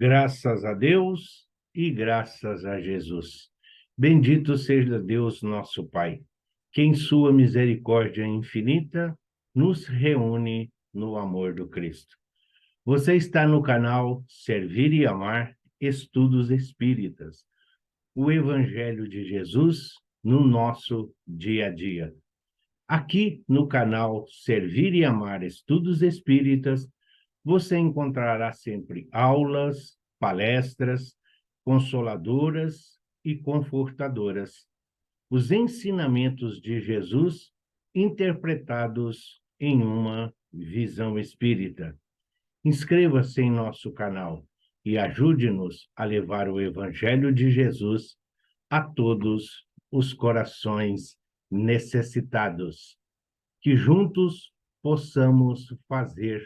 Graças a Deus e graças a Jesus. Bendito seja Deus, nosso Pai, que em sua misericórdia infinita nos reúne no amor do Cristo. Você está no canal Servir e Amar Estudos Espíritas, o Evangelho de Jesus no nosso dia a dia. Aqui no canal Servir e Amar Estudos Espíritas, você encontrará sempre aulas, palestras consoladoras e confortadoras, os ensinamentos de Jesus interpretados em uma visão espírita. Inscreva-se em nosso canal e ajude-nos a levar o Evangelho de Jesus a todos os corações necessitados, que juntos possamos fazer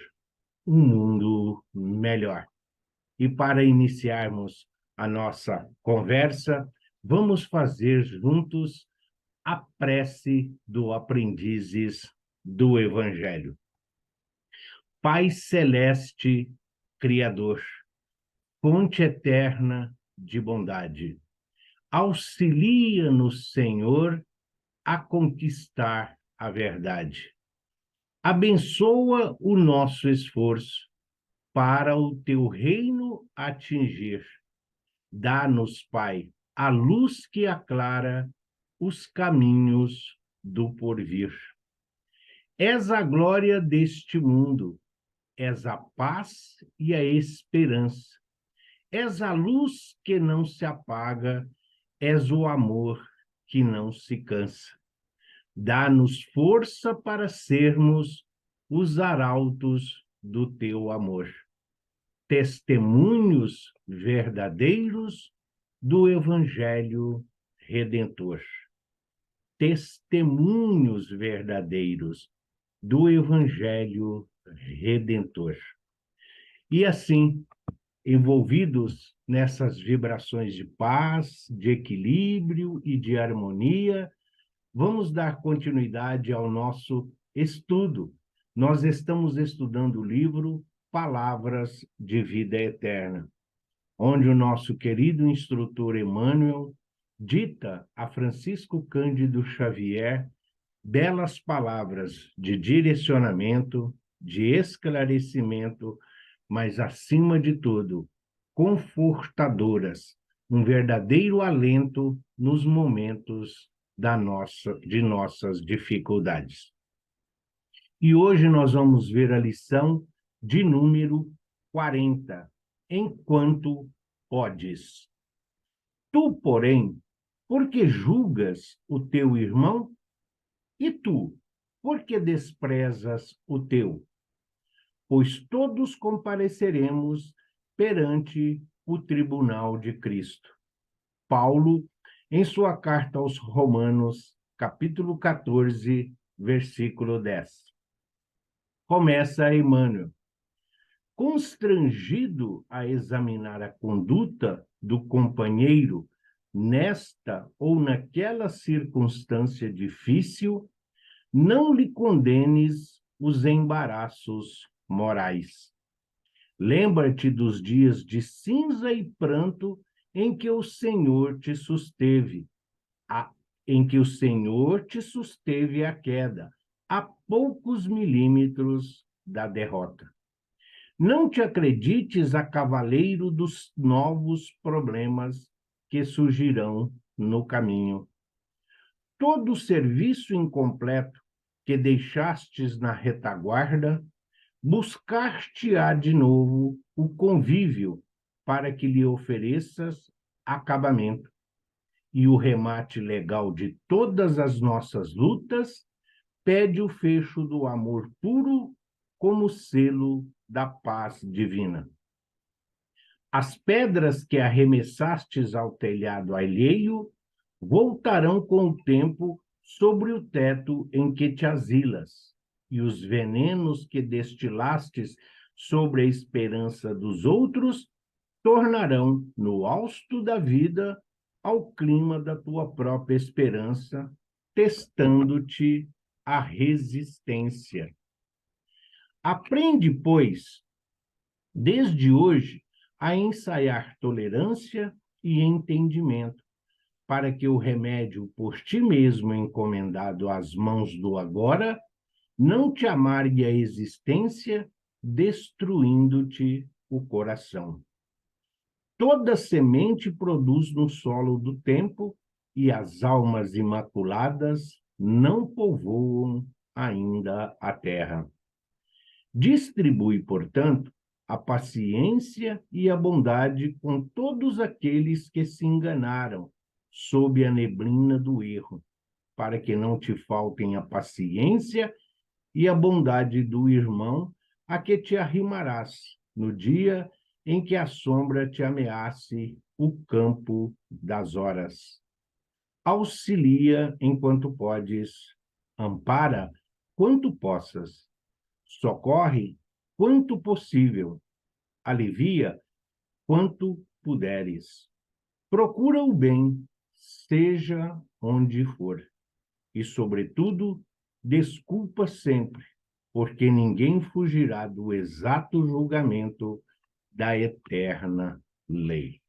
um mundo melhor. E para iniciarmos a nossa conversa, vamos fazer juntos a prece do Aprendizes do Evangelho. Pai Celeste, Criador, fonte eterna de bondade, auxilia-nos, Senhor, a conquistar a verdade. Abençoa o nosso esforço para o teu reino atingir. Dá-nos, Pai, a luz que aclara os caminhos do porvir. És a glória deste mundo, és a paz e a esperança. És a luz que não se apaga, és o amor que não se cansa. Dá-nos força para sermos os arautos do teu amor, testemunhos verdadeiros do Evangelho Redentor. Testemunhos verdadeiros do Evangelho Redentor. E assim, envolvidos nessas vibrações de paz, de equilíbrio e de harmonia, vamos dar continuidade ao nosso estudo. Nós estamos estudando o livro Palavras de Vida Eterna, onde o nosso querido instrutor Emmanuel dita a Francisco Cândido Xavier belas palavras de direcionamento, de esclarecimento, mas, acima de tudo, confortadoras, um verdadeiro alento nos momentos de nossas dificuldades. E hoje nós vamos ver a lição de número 40, enquanto podes. Tu, porém, por que julgas o teu irmão? E tu, por que desprezas o teu? Pois todos compareceremos perante o tribunal de Cristo. Paulo, em sua carta aos Romanos, capítulo 14, versículo 10. Começa Emmanuel. Constrangido a examinar a conduta do companheiro nesta ou naquela circunstância difícil, não lhe condenes os embaraços morais. Lembra-te dos dias de cinza e pranto em que o Senhor te susteve, a queda, a poucos milímetros da derrota. Não te acredites a cavaleiro dos novos problemas que surgirão no caminho. Todo o serviço incompleto que deixastes na retaguarda, buscar-te-á de novo o convívio para que lhe ofereças acabamento. E o remate legal de todas as nossas lutas pede o fecho do amor puro como selo da paz divina. As pedras que arremessastes ao telhado alheio voltarão com o tempo sobre o teto em que te asilas, e os venenos que destilastes sobre a esperança dos outros tornarão no hausto da vida ao clima da tua própria esperança, testando-te a resistência. Aprende, pois, desde hoje, a ensaiar tolerância e entendimento, para que o remédio por ti mesmo encomendado às mãos do agora não te amargue a existência, destruindo-te o coração. Toda semente produz no solo do tempo, e as almas imaculadas não povoam ainda a terra. Distribui, portanto, a paciência e a bondade com todos aqueles que se enganaram sob a neblina do erro, para que não te faltem a paciência e a bondade do irmão a que te arrimarás no dia em que a sombra te ameace o campo das horas. Auxilia enquanto podes, ampara quanto possas, socorre quanto possível, alivia quanto puderes. Procura o bem, seja onde for, e, sobretudo, desculpa sempre, porque ninguém fugirá do exato julgamento da eterna lei.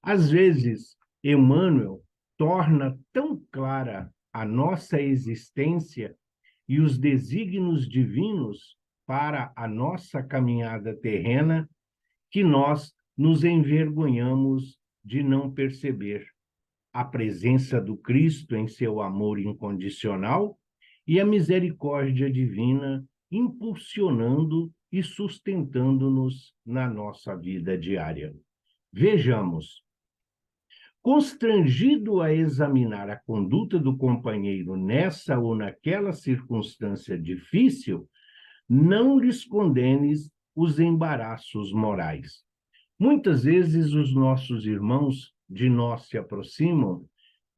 Às vezes, Emmanuel torna tão clara a nossa existência e os desígnios divinos para a nossa caminhada terrena, que nós nos envergonhamos de não perceber a presença do Cristo em seu amor incondicional e a misericórdia divina impulsionando e sustentando-nos na nossa vida diária. Vejamos. Constrangido a examinar a conduta do companheiro nessa ou naquela circunstância difícil, não lhes condenes os embaraços morais. Muitas vezes os nossos irmãos de nós se aproximam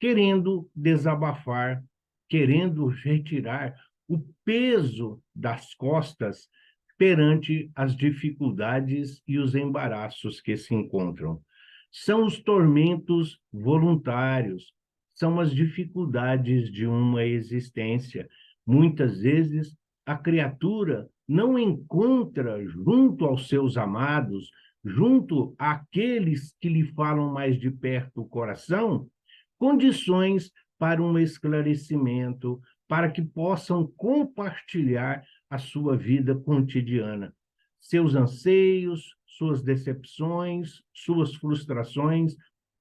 querendo desabafar, querendo retirar o peso das costas perante as dificuldades e os embaraços que se encontram. São os tormentos voluntários, são as dificuldades de uma existência. Muitas vezes a criatura não encontra junto aos seus amados, junto àqueles que lhe falam mais de perto o coração, condições para um esclarecimento, para que possam compartilhar a sua vida cotidiana, seus anseios, suas decepções, suas frustrações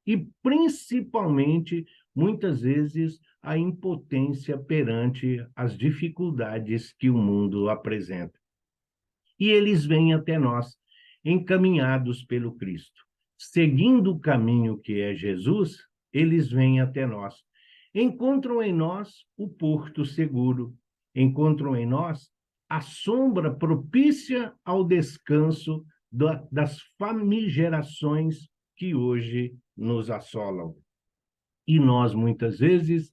e, principalmente, muitas vezes, a impotência perante as dificuldades que o mundo apresenta. E eles vêm até nós, encaminhados pelo Cristo. Seguindo o caminho que é Jesus, eles vêm até nós. Encontram em nós o porto seguro, encontram em nós a sombra propícia ao descanso das famigerações que hoje nos assolam. E nós, muitas vezes,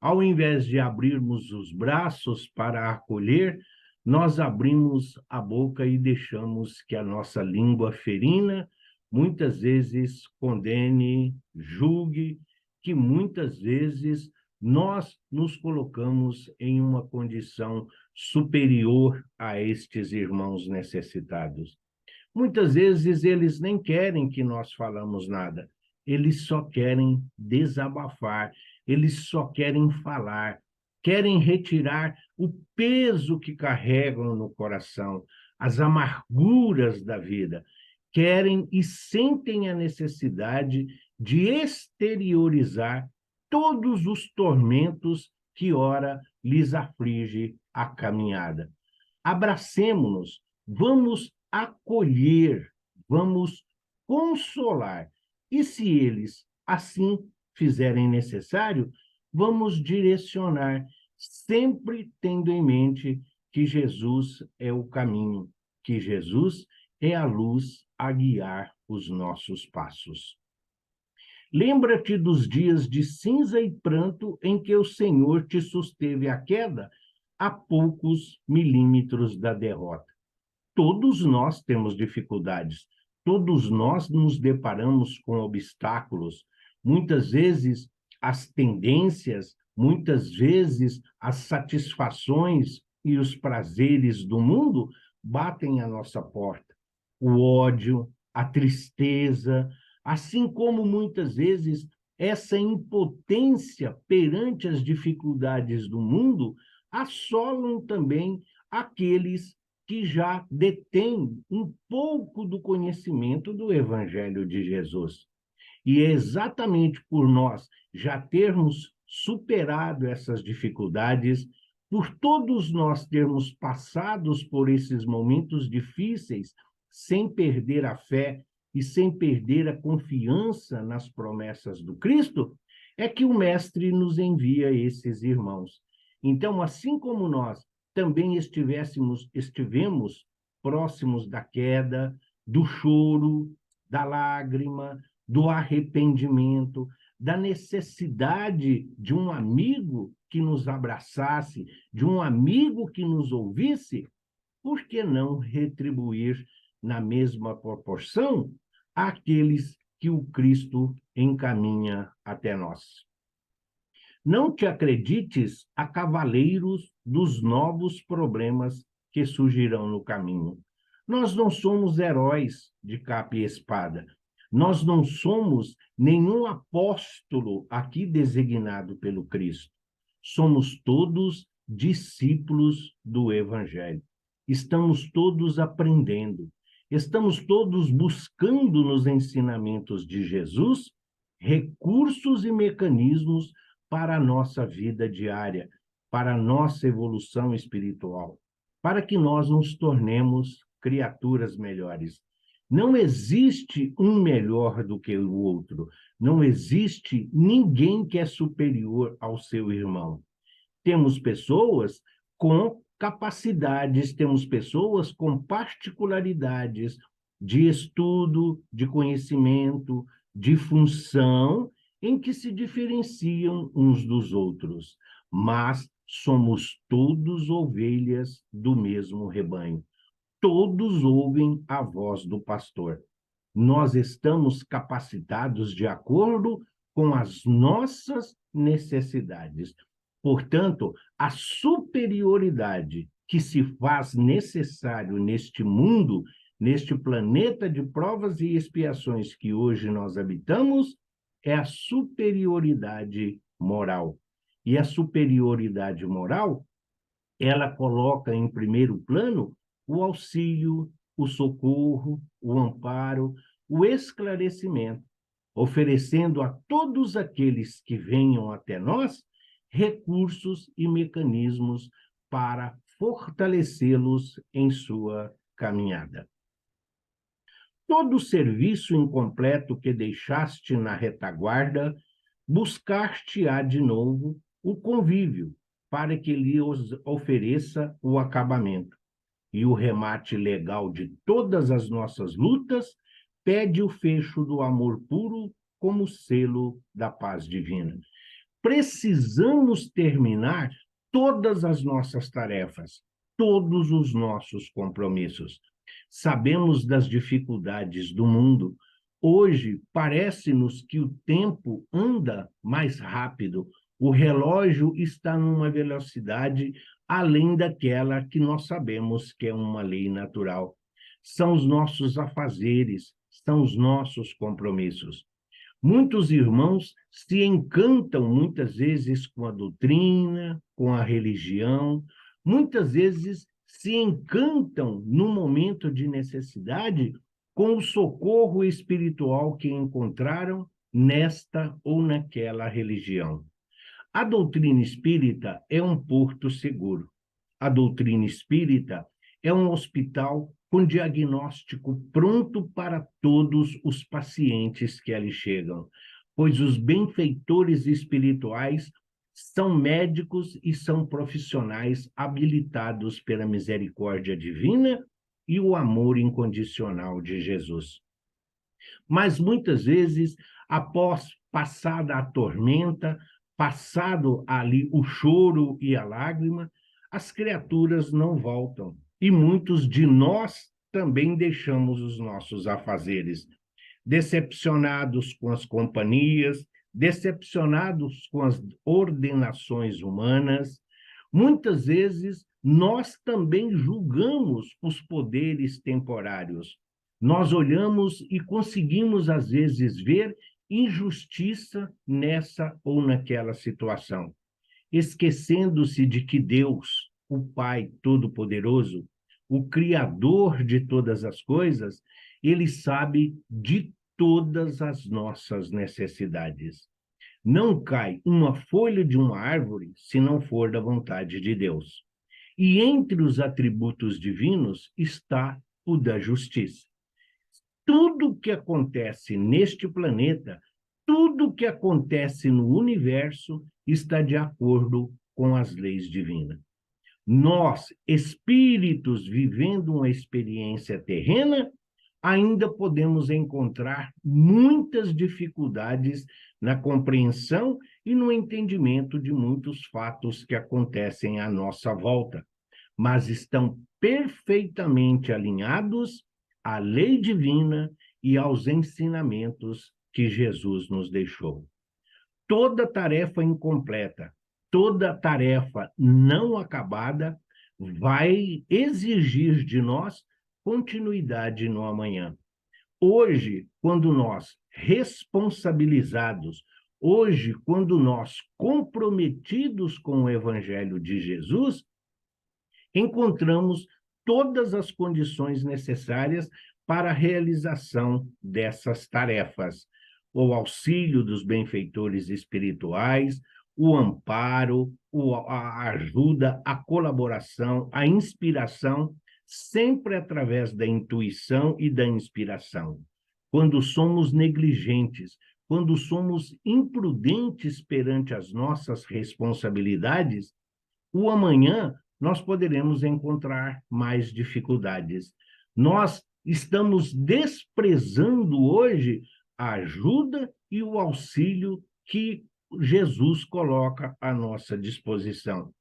ao invés de abrirmos os braços para acolher, nós abrimos a boca e deixamos que a nossa língua ferina muitas vezes condene, julgue, que muitas vezes nós nos colocamos em uma condição superior a estes irmãos necessitados. Muitas vezes eles nem querem que nós falamos nada, eles só querem desabafar, eles só querem falar, querem retirar o peso que carregam no coração, as amarguras da vida, querem e sentem a necessidade de exteriorizar todos os tormentos que ora lhes aflige a caminhada. Abracemo-nos, vamos acolher, vamos consolar. E se eles assim fizerem necessário, vamos direcionar, sempre tendo em mente que Jesus é o caminho, que Jesus é a luz a guiar os nossos passos. Lembra-te dos dias de cinza e pranto em que o Senhor te susteve a queda a poucos milímetros da derrota. Todos nós temos dificuldades, todos nós nos deparamos com obstáculos. Muitas vezes as tendências, muitas vezes as satisfações e os prazeres do mundo batem à nossa porta. O ódio, a tristeza, assim como muitas vezes essa impotência perante as dificuldades do mundo assolam também aqueles que já detêm um pouco do conhecimento do Evangelho de Jesus. E é exatamente por nós já termos superado essas dificuldades, por todos nós termos passado por esses momentos difíceis, sem perder a fé e sem perder a confiança nas promessas do Cristo, é que o Mestre nos envia esses irmãos. Então, assim como nós também estivemos próximos da queda, do choro, da lágrima, do arrependimento, da necessidade de um amigo que nos abraçasse, de um amigo que nos ouvisse, por que não retribuir na mesma proporção àqueles que o Cristo encaminha até nós? Não te acredites a cavaleiros dos novos problemas que surgirão no caminho. Nós não somos heróis de capa e espada. Nós não somos nenhum apóstolo aqui designado pelo Cristo. Somos todos discípulos do Evangelho. Estamos todos aprendendo. Estamos todos buscando nos ensinamentos de Jesus recursos e mecanismos para a nossa vida diária, para a nossa evolução espiritual, para que nós nos tornemos criaturas melhores. Não existe um melhor do que o outro. Não existe ninguém que é superior ao seu irmão. Temos pessoas com capacidades, temos pessoas com particularidades de estudo, de conhecimento, de função, em que se diferenciam uns dos outros, mas somos todos ovelhas do mesmo rebanho. Todos ouvem a voz do pastor. Nós estamos capacitados de acordo com as nossas necessidades. Portanto, a superioridade que se faz necessário neste mundo, neste planeta de provas e expiações que hoje nós habitamos, é a superioridade moral. E a superioridade moral, ela coloca em primeiro plano o auxílio, o socorro, o amparo, o esclarecimento, oferecendo a todos aqueles que venham até nós recursos e mecanismos para fortalecê-los em sua caminhada. Todo serviço incompleto que deixaste na retaguarda, buscar-te-á de novo o convívio, para que lhe ofereça o acabamento. E o remate legal de todas as nossas lutas pede o fecho do amor puro como selo da paz divina. Precisamos terminar todas as nossas tarefas, todos os nossos compromissos. Sabemos das dificuldades do mundo. Hoje, parece-nos que o tempo anda mais rápido, o relógio está numa velocidade além daquela que nós sabemos que é uma lei natural. São os nossos afazeres, são os nossos compromissos. Muitos irmãos se encantam muitas vezes com a doutrina, com a religião, muitas vezes se encantam no momento de necessidade com o socorro espiritual que encontraram nesta ou naquela religião. A doutrina espírita é um porto seguro. A doutrina espírita é um hospital com diagnóstico pronto para todos os pacientes que ali chegam, pois os benfeitores espirituais são médicos e são profissionais habilitados pela misericórdia divina e o amor incondicional de Jesus. Mas muitas vezes, após passada a tormenta, passado ali o choro e a lágrima, as criaturas não voltam. E muitos de nós também deixamos os nossos afazeres, decepcionados com as companhias, decepcionados com as ordenações humanas. Muitas vezes, nós também julgamos os poderes temporários. Nós olhamos e conseguimos, às vezes, ver injustiça nessa ou naquela situação, esquecendo-se de que Deus, o Pai Todo-Poderoso, o Criador de todas as coisas, ele sabe de todas as nossas necessidades. Não cai uma folha de uma árvore se não for da vontade de Deus. E entre os atributos divinos está o da justiça. Tudo que acontece neste planeta, tudo que acontece no universo está de acordo com as leis divinas. Nós, espíritos vivendo uma experiência terrena, ainda podemos encontrar muitas dificuldades na compreensão e no entendimento de muitos fatos que acontecem à nossa volta, mas estão perfeitamente alinhados à lei divina e aos ensinamentos que Jesus nos deixou. Toda tarefa incompleta, toda tarefa não acabada vai exigir de nós continuidade no amanhã. Hoje, quando nós responsabilizados, hoje, quando nós comprometidos com o Evangelho de Jesus, encontramos todas as condições necessárias para a realização dessas tarefas. O auxílio dos benfeitores espirituais, o amparo, a ajuda, a colaboração, a inspiração, sempre através da intuição e da inspiração. Quando somos negligentes, quando somos imprudentes perante as nossas responsabilidades, o amanhã nós poderemos encontrar mais dificuldades. Nós estamos desprezando hoje a ajuda e o auxílio que Jesus coloca à nossa disposição.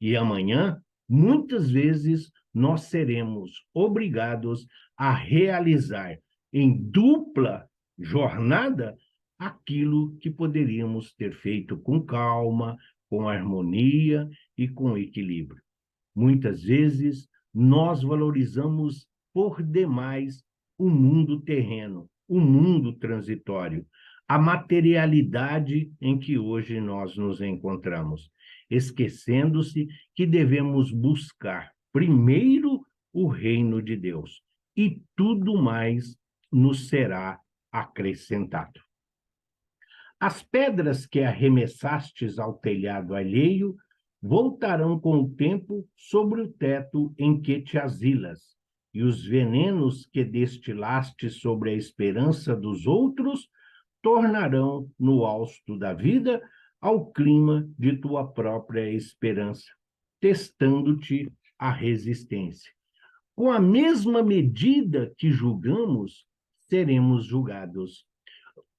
E amanhã, muitas vezes, nós seremos obrigados a realizar em dupla jornada aquilo que poderíamos ter feito com calma, com harmonia e com equilíbrio. Muitas vezes, nós valorizamos por demais o mundo terreno, o mundo transitório, a materialidade em que hoje nós nos encontramos, esquecendo-se que devemos buscar primeiro o reino de Deus e tudo mais nos será acrescentado. As pedras que arremessastes ao telhado alheio voltarão com o tempo sobre o teto em que te asilas, e os venenos que destilaste sobre a esperança dos outros tornarão no hausto da vida ao clima de tua própria esperança, testando-te a resistência. Com a mesma medida que julgamos, seremos julgados.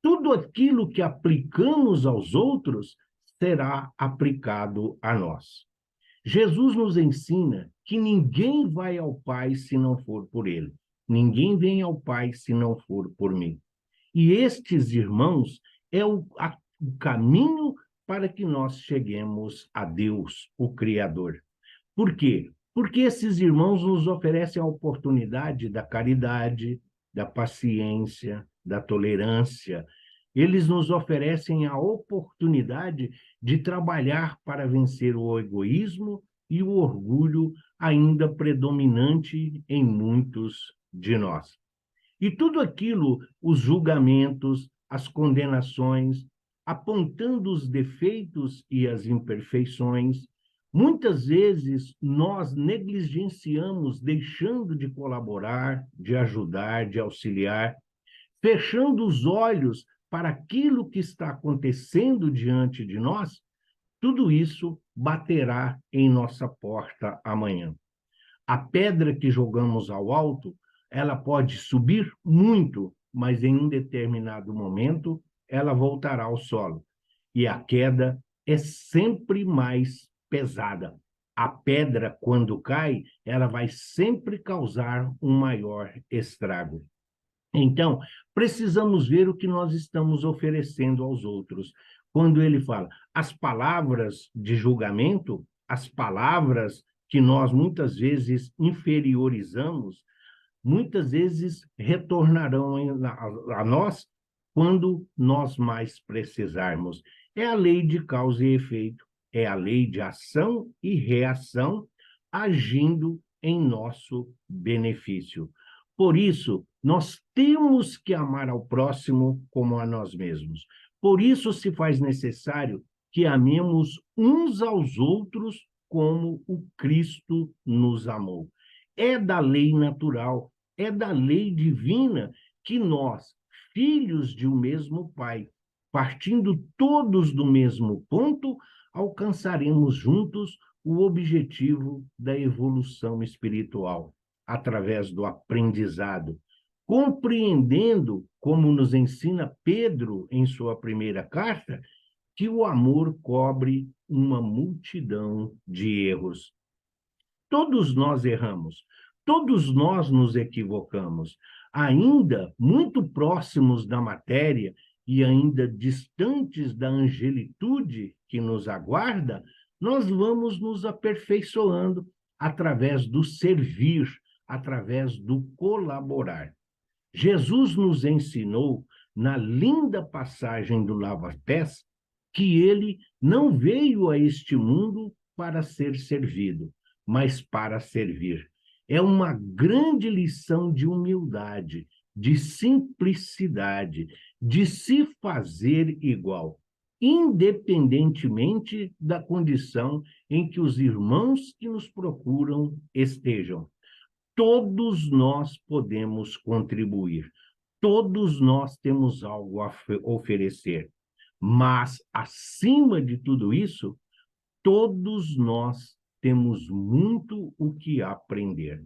Tudo aquilo que aplicamos aos outros será aplicado a nós. Jesus nos ensina que ninguém vai ao Pai se não for por ele. Ninguém vem ao Pai se não for por mim. E estes irmãos é o caminho para que nós cheguemos a Deus, o Criador. Por quê? Porque esses irmãos nos oferecem a oportunidade da caridade, da paciência, da tolerância. Eles nos oferecem a oportunidade de trabalhar para vencer o egoísmo e o orgulho ainda predominante em muitos de nós. E tudo aquilo, os julgamentos, as condenações, apontando os defeitos e as imperfeições, muitas vezes nós negligenciamos, deixando de colaborar, de ajudar, de auxiliar, fechando os olhos para aquilo que está acontecendo diante de nós. Tudo isso baterá em nossa porta amanhã. A pedra que jogamos ao alto, ela pode subir muito, mas em um determinado momento ela voltará ao solo. E a queda é sempre mais pesada. A pedra, quando cai, ela vai sempre causar um maior estrago. Então, precisamos ver o que nós estamos oferecendo aos outros. Quando ele fala, as palavras de julgamento, as palavras que nós muitas vezes inferiorizamos, muitas vezes retornarão a nós quando nós mais precisarmos. É a lei de causa e efeito, é a lei de ação e reação agindo em nosso benefício. Por isso, nós temos que amar ao próximo como a nós mesmos. Por isso se faz necessário que amemos uns aos outros como o Cristo nos amou. É da lei natural, é da lei divina que nós, filhos de um mesmo Pai, partindo todos do mesmo ponto, alcançaremos juntos o objetivo da evolução espiritual, através do aprendizado, compreendendo, como nos ensina Pedro em sua primeira carta, que o amor cobre uma multidão de erros. Todos nós erramos, todos nós nos equivocamos, ainda muito próximos da matéria e ainda distantes da angelitude que nos aguarda, nós vamos nos aperfeiçoando através do servir, através do colaborar. Jesus nos ensinou, na linda passagem do lava-pés, que ele não veio a este mundo para ser servido, mas para servir. É uma grande lição de humildade, de simplicidade, de se fazer igual, independentemente da condição em que os irmãos que nos procuram estejam. Todos nós podemos contribuir, todos nós temos algo a oferecer, mas, acima de tudo isso, todos nós temos muito o que aprender.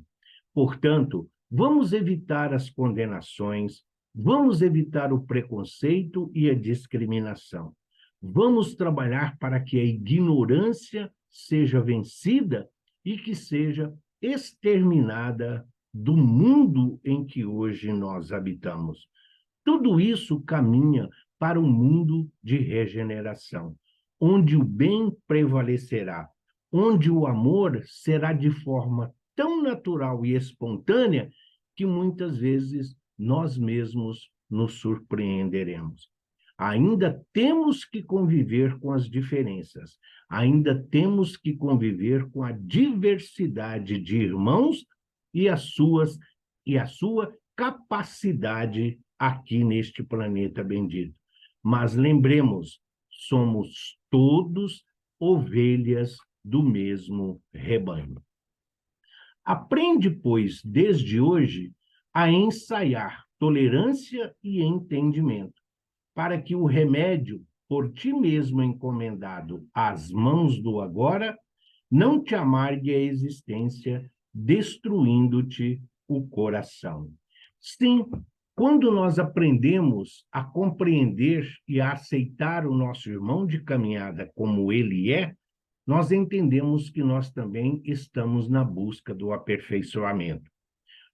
Portanto, vamos evitar as condenações, vamos evitar o preconceito e a discriminação. Vamos trabalhar para que a ignorância seja vencida e que seja exterminada do mundo em que hoje nós habitamos. Tudo isso caminha para um mundo de regeneração, onde o bem prevalecerá, onde o amor será de forma tão natural e espontânea que muitas vezes nós mesmos nos surpreenderemos. Ainda temos que conviver com as diferenças, ainda temos que conviver com a diversidade de irmãos e a sua capacidade aqui neste planeta bendito. Mas lembremos, somos todos ovelhas do mesmo rebanho. Aprende, pois, desde hoje, a ensaiar tolerância e entendimento, para que o remédio, por ti mesmo encomendado às mãos do agora, não te amargue a existência, destruindo-te o coração. Sim, quando nós aprendemos a compreender e a aceitar o nosso irmão de caminhada como ele é, nós entendemos que nós também estamos na busca do aperfeiçoamento.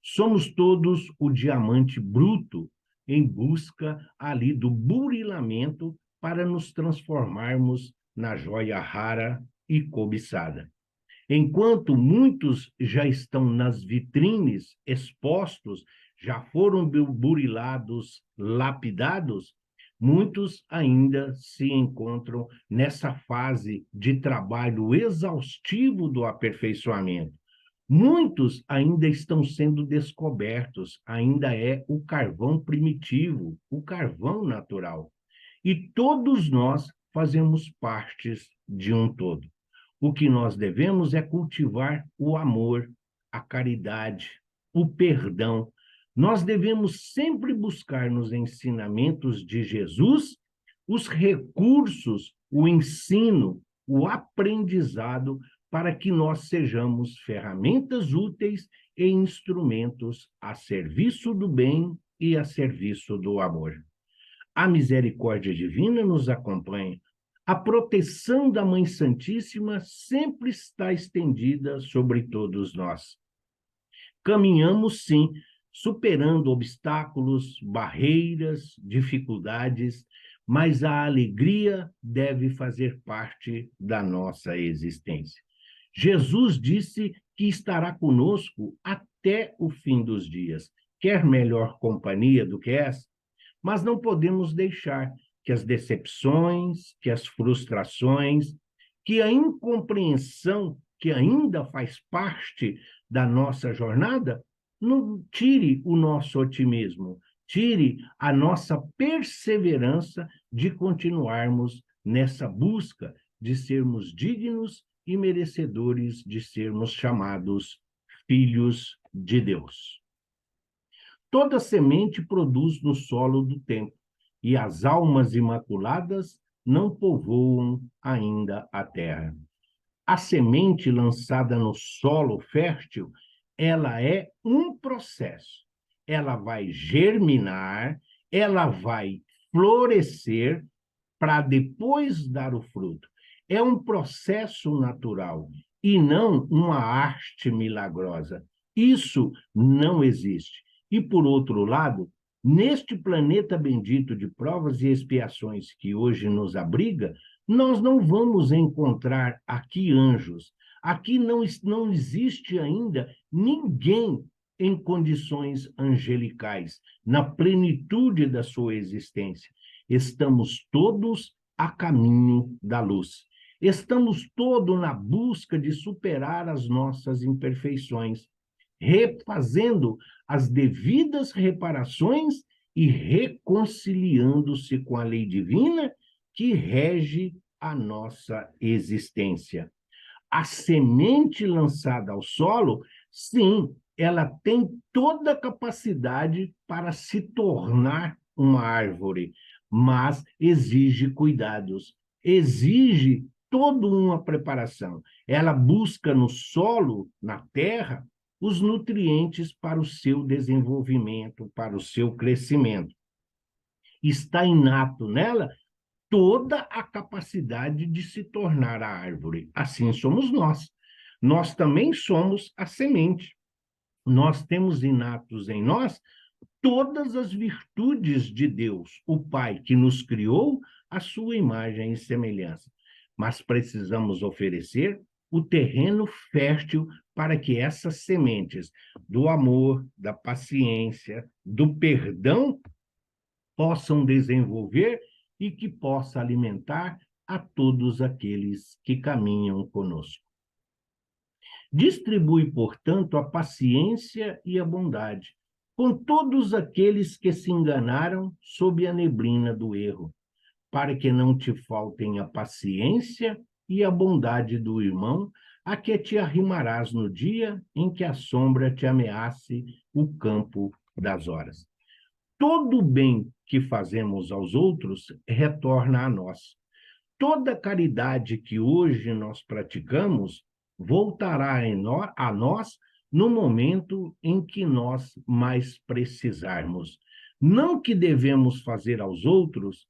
Somos todos o diamante bruto em busca ali do burilamento para nos transformarmos na joia rara e cobiçada. Enquanto muitos já estão nas vitrines expostos, já foram burilados, lapidados, muitos ainda se encontram nessa fase de trabalho exaustivo do aperfeiçoamento. Muitos ainda estão sendo descobertos, ainda é o carvão primitivo, o carvão natural. E todos nós fazemos partes de um todo. O que nós devemos é cultivar o amor, a caridade, o perdão. Nós devemos sempre buscar nos ensinamentos de Jesus os recursos, o ensino, o aprendizado para que nós sejamos ferramentas úteis e instrumentos a serviço do bem e a serviço do amor. A misericórdia divina nos acompanha. A proteção da Mãe Santíssima sempre está estendida sobre todos nós. Caminhamos, sim, superando obstáculos, barreiras, dificuldades, mas a alegria deve fazer parte da nossa existência. Jesus disse que estará conosco até o fim dos dias. Quer melhor companhia do que essa? Mas não podemos deixar que as decepções, que as frustrações, que a incompreensão que ainda faz parte da nossa jornada, não tire o nosso otimismo, tire a nossa perseverança de continuarmos nessa busca de sermos dignos e merecedores de sermos chamados filhos de Deus. Toda semente produz no solo do tempo, e as almas imaculadas não povoam ainda a terra. A semente lançada no solo fértil, ela é um processo. Ela vai germinar, ela vai florescer para depois dar o fruto. É um processo natural e não uma arte milagrosa. Isso não existe. E, por outro lado, neste planeta bendito de provas e expiações que hoje nos abriga, nós não vamos encontrar aqui anjos. Aqui não existe ainda ninguém em condições angelicais, na plenitude da sua existência. Estamos todos a caminho da luz. Estamos todos na busca de superar as nossas imperfeições, refazendo as devidas reparações e reconciliando-se com a lei divina que rege a nossa existência. A semente lançada ao solo, sim, ela tem toda a capacidade para se tornar uma árvore, mas exige cuidados, exige toda uma preparação. Ela busca no solo, na terra, os nutrientes para o seu desenvolvimento, para o seu crescimento. Está inato nela toda a capacidade de se tornar a árvore. Assim somos nós. Nós também somos a semente. Nós temos inatos em nós todas as virtudes de Deus, o Pai, que nos criou à sua imagem e semelhança. Mas precisamos oferecer o terreno fértil para que essas sementes do amor, da paciência, do perdão possam desenvolver e que possa alimentar a todos aqueles que caminham conosco. Distribui, portanto, a paciência e a bondade com todos aqueles que se enganaram sob a neblina do erro, para que não te faltem a paciência e a bondade do irmão, a que te arrimarás no dia em que a sombra te ameace o campo das horas. Todo o bem que fazemos aos outros retorna a nós. Toda caridade que hoje nós praticamos voltará a nós no momento em que nós mais precisarmos. Não que devemos fazer aos outros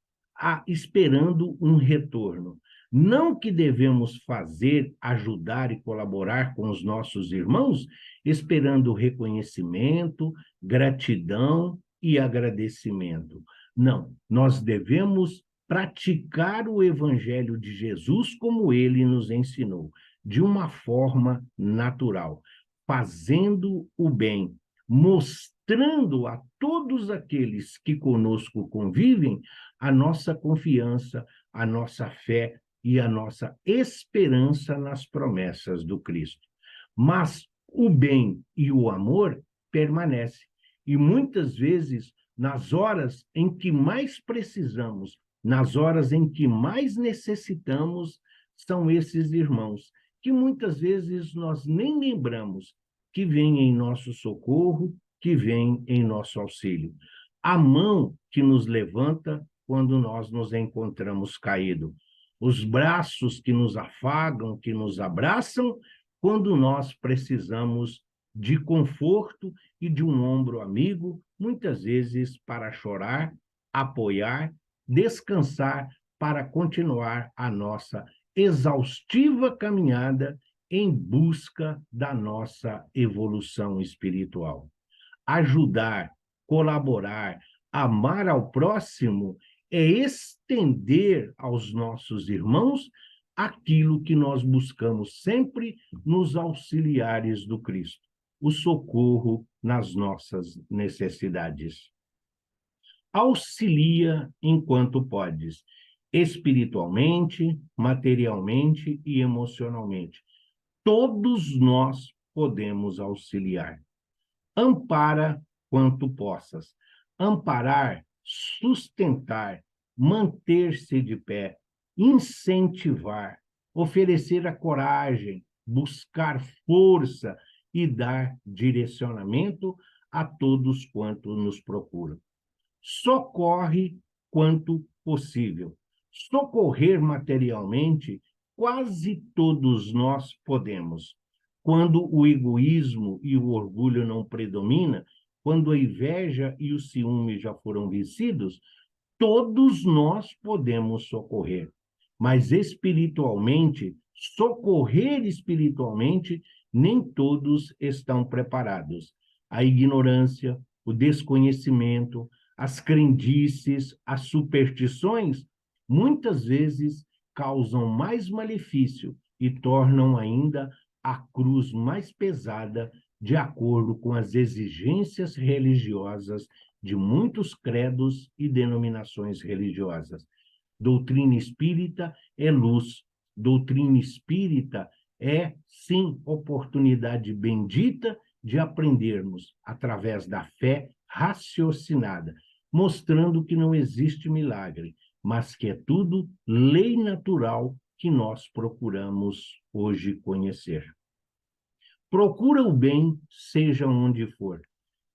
esperando um retorno. Não que devemos fazer, ajudar e colaborar com os nossos irmãos esperando reconhecimento, gratidão e agradecimento. Não, nós devemos praticar o Evangelho de Jesus como ele nos ensinou, de uma forma natural, fazendo o bem, mostrando a todos aqueles que conosco convivem a nossa confiança, a nossa fé e a nossa esperança nas promessas do Cristo. Mas o bem e o amor permanecem. E muitas vezes, nas horas em que mais precisamos, nas horas em que mais necessitamos, são esses irmãos, que muitas vezes nós nem lembramos que vêm em nosso socorro, que vêm em nosso auxílio. A mão que nos levanta quando nós nos encontramos caídos. Os braços que nos afagam, que nos abraçam, quando nós precisamos de conforto e de um ombro amigo, muitas vezes para chorar, apoiar, descansar, para continuar a nossa exaustiva caminhada em busca da nossa evolução espiritual. Ajudar, colaborar, amar ao próximo é estender aos nossos irmãos aquilo que nós buscamos sempre nos auxiliares do Cristo, o socorro nas nossas necessidades. Auxilia enquanto podes, espiritualmente, materialmente e emocionalmente. Todos nós podemos auxiliar. Ampara quanto possas. Amparar, sustentar, manter-se de pé, incentivar, oferecer a coragem, buscar força e dar direcionamento a todos quanto nos procuram. Socorre quanto possível. Socorrer materialmente, quase todos nós podemos. Quando o egoísmo e o orgulho não predominam, quando a inveja e o ciúme já foram vencidos, todos nós podemos socorrer. Mas espiritualmente, socorrer espiritualmente, nem todos estão preparados. A ignorância, o desconhecimento, as crendices, as superstições, muitas vezes causam mais malefício e tornam ainda a cruz mais pesada de acordo com as exigências religiosas de muitos credos e denominações religiosas. Doutrina espírita é luz, doutrina espírita é, sim, oportunidade bendita de aprendermos através da fé raciocinada, mostrando que não existe milagre, mas que é tudo lei natural que nós procuramos hoje conhecer. Procura o bem, seja onde for.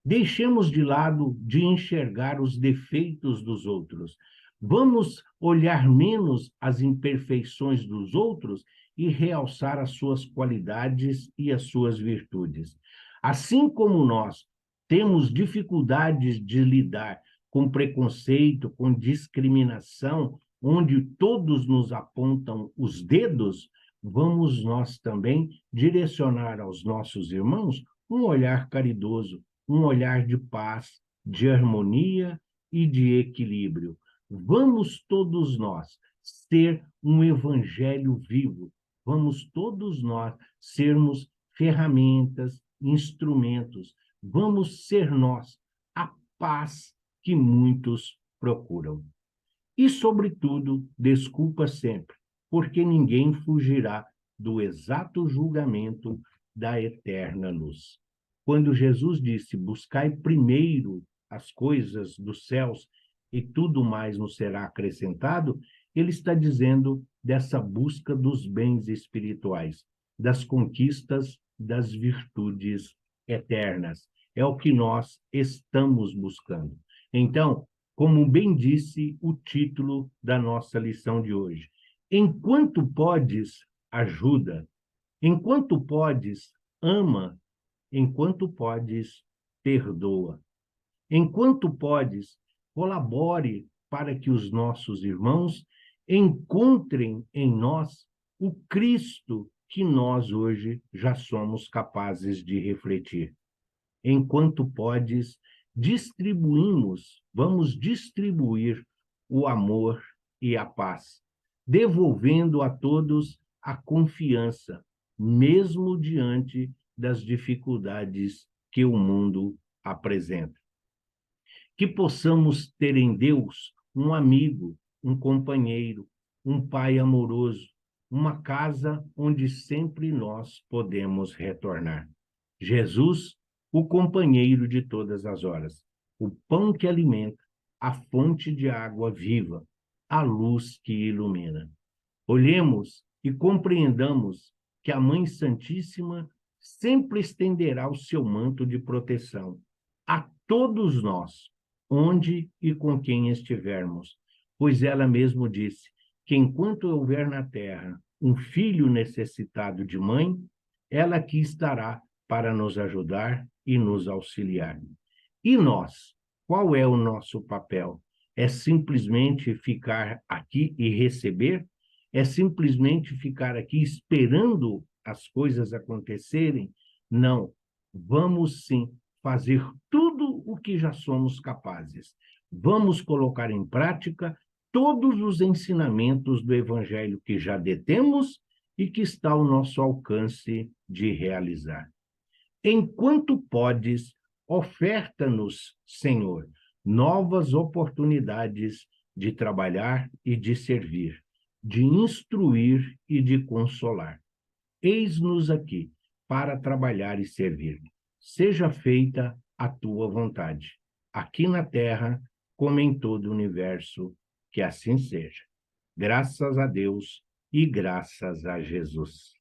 Deixemos de lado de enxergar os defeitos dos outros. Vamos olhar menos as imperfeições dos outros e realçar as suas qualidades e as suas virtudes. Assim como nós temos dificuldades de lidar com preconceito, com discriminação, onde todos nos apontam os dedos, vamos nós também direcionar aos nossos irmãos um olhar caridoso, um olhar de paz, de harmonia e de equilíbrio. Vamos todos nós ser um evangelho vivo. Vamos todos nós sermos ferramentas, instrumentos. Vamos ser nós a paz que muitos procuram. E, sobretudo, desculpa sempre, porque ninguém fugirá do exato julgamento da eterna luz. Quando Jesus disse, buscai primeiro as coisas dos céus e tudo mais nos será acrescentado, ele está dizendo dessa busca dos bens espirituais, das conquistas das virtudes eternas. É o que nós estamos buscando. Então, como bem disse o título da nossa lição de hoje, enquanto podes, ajuda. Enquanto podes, ama. Enquanto podes, perdoa. Enquanto podes, colabore para que os nossos irmãos encontrem em nós o Cristo que nós hoje já somos capazes de refletir. Enquanto podes, vamos distribuir o amor e a paz, devolvendo a todos a confiança, mesmo diante das dificuldades que o mundo apresenta. Que possamos ter em Deus um amigo, um companheiro, um pai amoroso, uma casa onde sempre nós podemos retornar. Jesus, o companheiro de todas as horas, o pão que alimenta, a fonte de água viva, a luz que ilumina. Olhemos e compreendamos que a Mãe Santíssima sempre estenderá o seu manto de proteção a todos nós, onde e com quem estivermos, pois ela mesmo disse que enquanto houver na terra um filho necessitado de mãe, ela aqui estará para nos ajudar e nos auxiliar. E nós, qual é o nosso papel? É simplesmente ficar aqui e receber? É simplesmente ficar aqui esperando as coisas acontecerem? Não. Vamos sim fazer tudo o que já somos capazes. Vamos colocar em prática todos os ensinamentos do Evangelho que já detemos e que está ao nosso alcance de realizar. Enquanto podes, oferta-nos, Senhor, novas oportunidades de trabalhar e de servir, de instruir e de consolar. Eis-nos aqui para trabalhar e servir. Seja feita a tua vontade, aqui na terra, como em todo o universo, que assim seja. Graças a Deus e graças a Jesus.